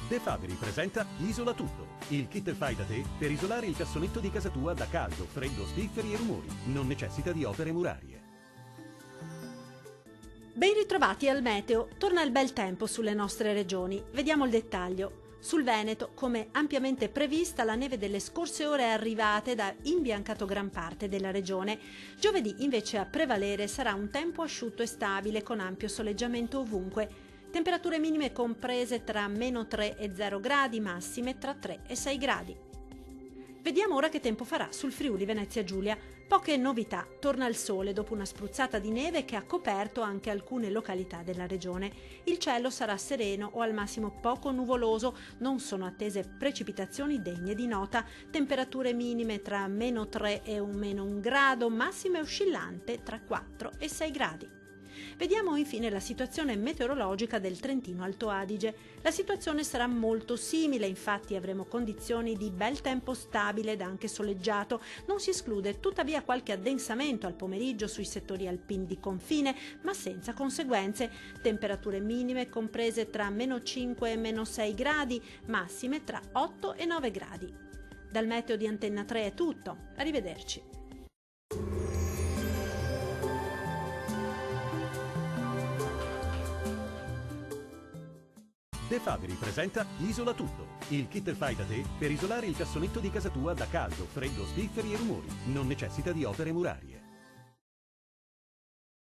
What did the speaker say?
De Fabri presenta Isola Tutto, il kit fai da te per isolare il cassonetto di casa tua da caldo, freddo, spifferi e rumori. Non necessita di opere murarie. Ben ritrovati al meteo, torna il bel tempo sulle nostre regioni. Vediamo il dettaglio. Sul Veneto, come ampiamente prevista, la neve delle scorse ore è arrivata ed ha imbiancato gran parte della regione. Giovedì invece a prevalere sarà un tempo asciutto e stabile con ampio soleggiamento ovunque. Temperature minime comprese tra -3 e 0 gradi, massime tra 3 e 6 gradi. Vediamo ora che tempo farà sul Friuli Venezia Giulia. Poche novità, torna il sole dopo una spruzzata di neve che ha coperto anche alcune località della regione. Il cielo sarà sereno o al massimo poco nuvoloso, non sono attese precipitazioni degne di nota, temperature minime tra -3 e -1 grado, massime oscillante tra 4 e 6 gradi. Vediamo infine la situazione meteorologica del Trentino Alto Adige. La situazione sarà molto simile, infatti avremo condizioni di bel tempo stabile ed anche soleggiato. Non si esclude tuttavia qualche addensamento al pomeriggio sui settori alpini di confine, ma senza conseguenze. Temperature minime comprese tra -5 e -6 gradi, massime tra 8 e 9 gradi. Dal meteo di Antenna 3 è tutto. Arrivederci. De Fabri presenta Isola Tutto, il kit fai da te per isolare il cassonetto di casa tua da caldo, freddo, spifferi e rumori. Non necessita di opere murarie.